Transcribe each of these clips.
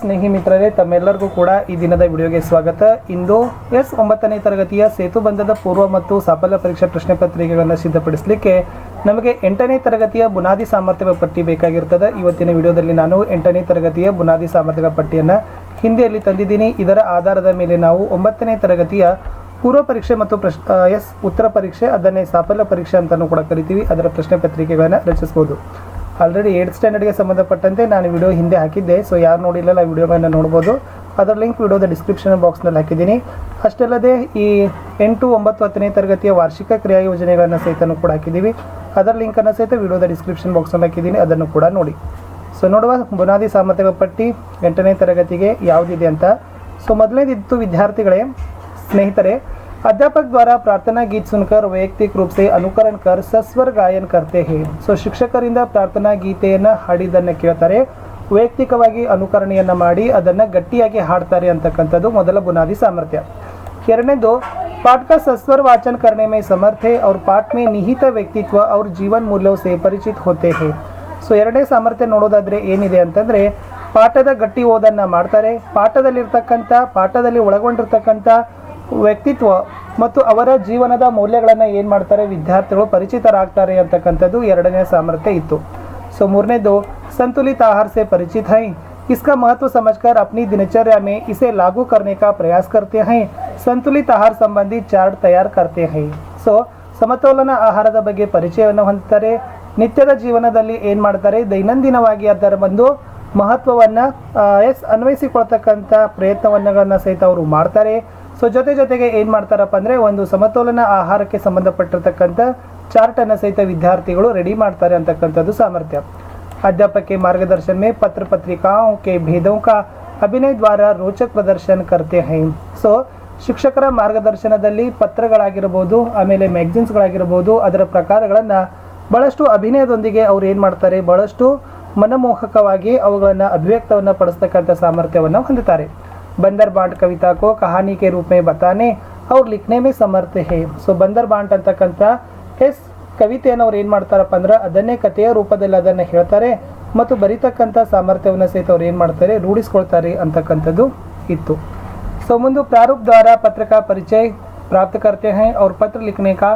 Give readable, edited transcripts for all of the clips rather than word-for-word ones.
ಸ್ನೇಹಿ ಮಿತ್ರರೇ, ತಮ್ಮೆಲ್ಲರಿಗೂ ಕೂಡ ಈ ದಿನದ ವಿಡಿಯೋಗೆ ಸ್ವಾಗತ. ಇಂದು 9ನೇ ತರಗತಿಯ ಸೇತು ಬಂಧದ ಪೂರ್ವ ಮತ್ತು ಸಾಫಲ್ಯ ಪರೀಕ್ಷಾ ಪ್ರಶ್ನೆ ಪತ್ರಿಕೆಗಳನ್ನು ಸಿದ್ಧಪಡಿಸಲಿಕ್ಕೆ ನಮಗೆ 8ನೇ ತರಗತಿಯ ಬುನಾದಿ ಸಾಮರ್ಥ್ಯಗಳ ಪಟ್ಟಿ ಬೇಕಾಗಿರ್ತದೆ. ಇವತ್ತಿನ ವಿಡಿಯೋದಲ್ಲಿ ನಾನು 8ನೇ ತರಗತಿಯ ಬುನಾದಿ ಸಾಮರ್ಥ್ಯಗಳ ಪಟ್ಟಿಯನ್ನು ಹಿಂದಿಯಲ್ಲಿ ತಂದಿದ್ದೀನಿ. ಇದರ ಆಧಾರದ ಮೇಲೆ ನಾವು 9ನೇ ತರಗತಿಯ ಪೂರ್ವ ಪರೀಕ್ಷೆ ಮತ್ತು ಉತ್ತರ ಪರೀಕ್ಷೆ, ಅದನ್ನೇ ಸಾಫಲ್ಯ ಪರೀಕ್ಷೆ ಅಂತಲೂ ಕೂಡ ಕರಿತೀವಿ, ಅದರ ಪ್ರಶ್ನೆ ಪತ್ರಿಕೆಗಳನ್ನು ರಚಿಸ್ಬೋದು. ಆಲ್ರೆಡಿ 8th ಸ್ಟ್ಯಾಂಡರ್ಡ್ಗೆ ಸಂಬಂಧಪಟ್ಟಂತೆ ನಾನು ವಿಡಿಯೋ ಹಿಂದೆ ಹಾಕಿದ್ದೆ. ಸೊ ಯಾರು ನೋಡಿಲ್ಲ ವಿಡಿಯೋಗಳನ್ನು ನೋಡ್ಬೋದು. ಅದರ ಲಿಂಕ್ ವಿಡಿಯೋದ ಡಿಸ್ಕ್ರಿಪ್ಷನ್ ಬಾಕ್ಸ್ನಲ್ಲಿ ಹಾಕಿದ್ದೀನಿ. ಅಷ್ಟಲ್ಲದೆ ಈ 8, 9, 10ನೇ ತರಗತಿಯ ವಾರ್ಷಿಕ ಕ್ರಿಯಾ ಯೋಜನೆಗಳನ್ನು ಸಹಿತನೂ ಕೂಡ ಹಾಕಿದ್ದೀವಿ. ಅದರ ಲಿಂಕನ್ನು ಸಹಿತ ವಿಡಿಯೋದ ಡಿಸ್ಕ್ರಿಪ್ಷನ್ ಬಾಕ್ಸ್ನಲ್ಲಿ ಹಾಕಿದ್ದೀನಿ, ಅದನ್ನು ಕೂಡ ನೋಡಿ. ಸೊ ನೋಡುವ ಬುನಾದಿ ಸಾಮರ್ಥ್ಯಗಳ ಪಟ್ಟಿ 8ನೇ ತರಗತಿಗೆ ಯಾವುದಿದೆ ಅಂತ. ಸೊ ಮೊದಲನೇದಿತ್ತು ವಿದ್ಯಾರ್ಥಿಗಳೇ, ಸ್ನೇಹಿತರೆ, अध्यापक द्वारा प्रार्थना गीत सुनकर वैयक्तिक रूप से अनुकरण कर सस्वर गायन करते हैं. ಸೊ ಶಿಕ್ಷಕರಿಂದ ಪ್ರಾರ್ಥನಾ ಗೀತೆಯನ್ನು ಹಾಡಿದ್ದನ್ನು ಕೇಳ್ತಾರೆ, ವೈಯಕ್ತಿಕವಾಗಿ ಅನುಕರಣೆಯನ್ನು ಮಾಡಿ ಅದನ್ನು ಗಟ್ಟಿಯಾಗಿ ಹಾಡ್ತಾರೆ ಅಂತಕ್ಕಂಥದ್ದು ಮೊದಲ ಬುನಾದಿ ಸಾಮರ್ಥ್ಯ. ಎರಡನೇದು, पाठ का सस्वर वाचन करने में समर्थ है और पाठ में निहित व्यक्तित्व और जीवन मूल्यों से परिचित होते हैं. ಸೊ ಎರಡನೇ ಸಾಮರ್ಥ್ಯ ನೋಡೋದಾದರೆ ಏನಿದೆ ಅಂತಂದರೆ, ಪಾಠದ ಗಟ್ಟಿ ಓದನ್ನು ಮಾಡ್ತಾರೆ, ಪಾಠದಲ್ಲಿ ಒಳಗೊಂಡಿರ್ತಕ್ಕಂಥ ವ್ಯಕ್ತಿತ್ವ ಮತ್ತು ಅವರ ಜೀವನದ ಮೌಲ್ಯಗಳನ್ನು ಏನು ಮಾಡ್ತಾರೆ, ವಿದ್ಯಾರ್ಥಿಗಳು ಪರಿಚಿತರಾಗ್ತಾರೆ ಅಂತಕ್ಕಂಥದ್ದು ಎರಡನೇ ಸಾಮರ್ಥ್ಯ ಇತ್ತು. ಸೊ ಮೂರನೇದು, संतुलित आहार से परिचित हैं, इसका महत्व समझकर अपनी दिनचर्या में इसे लागू करने का प्रयास करते हैं, संतुलित आहार संबंधी चार्ट तैयार करते हैं. ಸೊ ಸಮತೋಲನ ಆಹಾರದ ಬಗ್ಗೆ ಪರಿಚಯವನ್ನು ಹೊಂದುತ್ತಾರೆ, ನಿತ್ಯದ ಜೀವನದಲ್ಲಿ ಏನು ಮಾಡ್ತಾರೆ, ದೈನಂದಿನವಾಗಿ ಅದರ ಒಂದು ಮಹತ್ವವನ್ನು ಅನ್ವಯಿಸಿಕೊಳ್ತಕ್ಕಂಥ ಪ್ರಯತ್ನವನ್ನು ಸಹಿತ ಅವರು ಮಾಡ್ತಾರೆ. ಸೊ ಜೊತೆಗೆ ಏನು ಮಾಡ್ತಾರಪ್ಪ ಅಂದರೆ, ಒಂದು ಸಮತೋಲನ ಆಹಾರಕ್ಕೆ ಸಂಬಂಧಪಟ್ಟಿರ್ತಕ್ಕಂಥ ಚಾರ್ಟನ್ನು ಸಹಿತ ವಿದ್ಯಾರ್ಥಿಗಳು ರೆಡಿ ಮಾಡ್ತಾರೆ ಅಂತಕ್ಕಂಥದ್ದು ಸಾಮರ್ಥ್ಯ. अध्यापक के मार्गदर्शन में पत्र पत्रिकाओं के भेदों का अभिनय द्वारा रोचक प्रदर्शन करते हैं. ಸೊ ಶಿಕ್ಷಕರ ಮಾರ್ಗದರ್ಶನದಲ್ಲಿ ಪತ್ರಗಳಾಗಿರ್ಬೋದು, ಆಮೇಲೆ ಮ್ಯಾಗಝಿನ್ಸ್ಗಳಾಗಿರ್ಬೋದು, ಅದರ ಪ್ರಕಾರಗಳನ್ನು ಭಾಳಷ್ಟು ಅಭಿನಯದೊಂದಿಗೆ ಅವ್ರು ಏನು ಮಾಡ್ತಾರೆ, ಭಾಳಷ್ಟು ಮನಮೋಹಕವಾಗಿ ಅವುಗಳನ್ನು ಅಭಿವ್ಯಕ್ತವನ್ನು ಪಡಿಸ್ತಕ್ಕಂಥ ಸಾಮರ್ಥ್ಯವನ್ನು ಹೊಂದುತ್ತಾರೆ. बंदर बांट कविता को कहानी के रूप में बताने और लिखने में समर्थ है. ಸೊ ಬಂದರ್ ಬಾಂಟ್ ಅಂತಕ್ಕಂಥ ಕವಿತೆಯನ್ನು ಅವ್ರು ಏನು ಮಾಡ್ತಾರಪ್ಪ ಅಂದ್ರೆ, ಅದನ್ನೇ ಕಥೆಯ ರೂಪದಲ್ಲಿ ಅದನ್ನು ಹೇಳ್ತಾರೆ ಮತ್ತು ಬರೀತಕ್ಕಂಥ ಸಾಮರ್ಥ್ಯವನ್ನು ಸಹಿತ ಅವ್ರು ಏನು ಮಾಡ್ತಾರೆ, ರೂಢಿಸ್ಕೊಳ್ತಾರೆ ಅಂತಕ್ಕಂಥದ್ದು ಇತ್ತು. ಸೊ ಮುಂದೆ प्रारूप द्वारा पत्र का परिचय प्राप्त करते हैं और पत्र लिखने का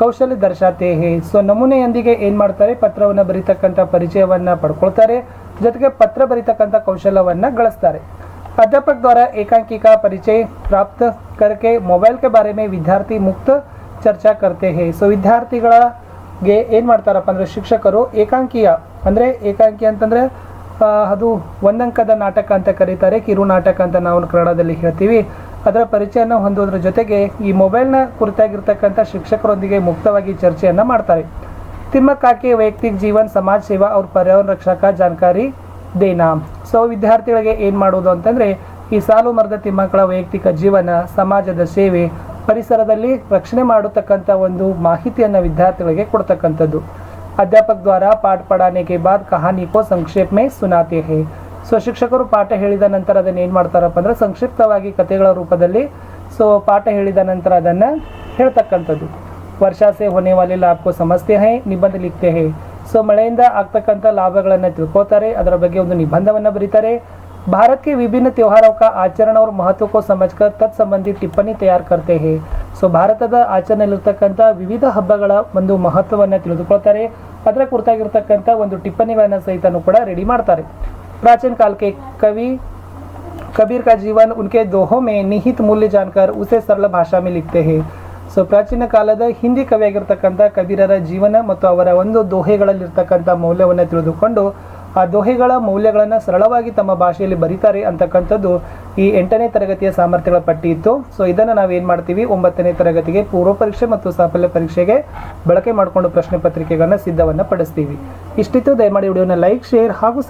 ಕೌಶಲ್ಯ ದರ್ಶಾತೆ ಹೇ. ಸೊ ನಮೂನೆಯೊಂದಿಗೆ ಏನು ಮಾಡ್ತಾರೆ, ಪತ್ರವನ್ನು ಬರೀತಕ್ಕಂಥ ಪರಿಚಯವನ್ನು ಪಡ್ಕೊಳ್ತಾರೆ, ಜೊತೆಗೆ ಪತ್ರ ಬರೀತಕ್ಕಂಥ ಕೌಶಲ್ಯವನ್ನು ಗಳಿಸ್ತಾರೆ. अध्यापक द्वारा एकांकी का परिचय प्राप्त करके मोबाइल के बारे में विद्यार्थी मुक्त चर्चा करते हैं. ಸೊ ವಿದ್ಯಾರ್ಥಿಗಳಿಗೆ ಏನು ಮಾಡ್ತಾರಪ್ಪ ಅಂದರೆ, ಶಿಕ್ಷಕರು ಏಕಾಂಕಿಯ ಅಂದರೆ, ಏಕಾಂಕಿ ಅಂತಂದರೆ ಅದು ಒಂದಂಕದ ನಾಟಕ ಅಂತ ಕರೀತಾರೆ, ಕಿರು ನಾಟಕ ಅಂತ ನಾವು ಕನ್ನಡದಲ್ಲಿ ಹೇಳ್ತೀವಿ. ಅದರ ಪರಿಚಯನ ಹೊಂದೋದ್ರ ಜೊತೆಗೆ ಈ ಮೊಬೈಲ್ನ ಕುರಿತಾಗಿರ್ತಕ್ಕಂಥ ಶಿಕ್ಷಕರೊಂದಿಗೆ ಮುಕ್ತವಾಗಿ ಚರ್ಚೆಯನ್ನು ಮಾಡ್ತಾರೆ. ತಿಮ್ಮಕ್ಕ के वैयक्तिक जीवन समाज सेवा और पर्यावरण रक्षा का जानकारी ದೇನಾ. ಸೊ ವಿದ್ಯಾರ್ಥಿಗಳಿಗೆ ಏನು ಮಾಡೋದು ಅಂತಂದರೆ, ಈ ಸಾಲು ಮರದ ತಿಮ್ಮಕ್ಕಳ ವೈಯಕ್ತಿಕ ಜೀವನ, ಸಮಾಜದ ಸೇವೆ, ಪರಿಸರದಲ್ಲಿ ರಕ್ಷಣೆ ಮಾಡತಕ್ಕಂಥ ಒಂದು ಮಾಹಿತಿಯನ್ನು ವಿದ್ಯಾರ್ಥಿಗಳಿಗೆ ಕೊಡ್ತಕ್ಕಂಥದ್ದು. ಅಧ್ಯಾಪಕ ದ್ವಾರ ಪಾಠ ಪಢಾನೆ ಕೆ ಬಾದ್ ಕಹಾನಿ ಕೋ ಸಂಕ್ಷೇಪ ಮೇ ಸುನಾತೆ ಹೇ. ಸೊ ಶಿಕ್ಷಕರು ಪಾಠ ಹೇಳಿದ ನಂತರ ಅದನ್ನು ಏನು ಮಾಡ್ತಾರಪ್ಪ ಅಂದರೆ, ಸಂಕ್ಷಿಪ್ತವಾಗಿ ಕಥೆಗಳ ರೂಪದಲ್ಲಿ ಸೊ ಪಾಠ ಹೇಳಿದ ನಂತರ ಅದನ್ನು ಹೇಳ್ತಕ್ಕಂಥದ್ದು. ವರ್ಷಾ ಸೆ ಹೋನೆ ವಾಲೆ ಲಾಭ ಕೋ ಸಮಜ್ತೆ ಹೈ, ನಿಬಂಧ ಲಿಖತೆ ಹೈ. ಸೊ ಮಳೆಯಿಂದ ಆಗ್ತಕ್ಕಂಥ ಲಾಭಗಳನ್ನು ತಿಳ್ಕೋತಾರೆ, ಅದರ ಬಗ್ಗೆ ಒಂದು ನಿಬಂಧವನ್ನು ಬರೀತಾರೆ. ಭಾರತ के विभिन्न त्योहारों का आचरण और महत्व को समझकर तत्संबंधी टिಪ್ಪಣಿ तैयार करते हैं. ಸೊ ಭಾರತದ ಆಚರಣೆಯಲ್ಲಿರ್ತಕ್ಕಂಥ ವಿವಿಧ ಹಬ್ಬಗಳ ಒಂದು ಮಹತ್ವವನ್ನು ತಿಳಿದುಕೊಳ್ತಾರೆ, ಅದರ ಕುರಿತಾಗಿರ್ತಕ್ಕಂಥ ಒಂದು ಟಿಪ್ಪಣಿಗಳನ್ನು ಸಹಿತನೂ ಕೂಡ ರೆಡಿ ಮಾಡ್ತಾರೆ. प्राचीन काल के कवि कबीर का जीवन उनके दोहों में निहित मूल्य जानकर उसे सरल भाषा में लिखते हैं. ಸೊ ಪ್ರಾಚೀನ ಕಾಲದ ಹಿಂದಿ ಕವಿಯಾಗಿರ್ತಕ್ಕಂಥ ಕಬೀರರ ಜೀವನ ಮತ್ತು ಅವರ ಒಂದು ದೋಹೆಗಳಲ್ಲಿರ್ತಕ್ಕಂಥ ಮೌಲ್ಯವನ್ನು ತಿಳಿದುಕೊಂಡು ಆ ದೋಹೆಗಳ ಮೌಲ್ಯಗಳನ್ನು ಸರಳವಾಗಿ ತಮ್ಮ ಭಾಷೆಯಲ್ಲಿ ಬರೀತಾರೆ ಅಂತಕ್ಕಂಥದ್ದು ಈ 8ನೇ ತರಗತಿಯ ಸಾಮರ್ಥ್ಯಗಳ ಪಟ್ಟಿ ಇತ್ತು. ಸೊ ಇದನ್ನು ನಾವೇನು ಮಾಡ್ತೀವಿ, 9ನೇ ತರಗತಿಗೆ ಪೂರ್ವ ಪರೀಕ್ಷೆ ಮತ್ತು ಸಾಫಲ್ಯ ಪರೀಕ್ಷೆಗೆ ಬಳಕೆ ಮಾಡಿಕೊಂಡು ಪ್ರಶ್ನೆ ಪತ್ರಿಕೆಗಳನ್ನು ಸಿದ್ಧವನ್ನು ಪಡಿಸ್ತೀವಿ. ಇಷ್ಟಿತ್ತು. ದಯಮಾಡಿ ವಿಡಿಯೋನ ಲೈಕ್, ಶೇರ್ ಹಾಗೂ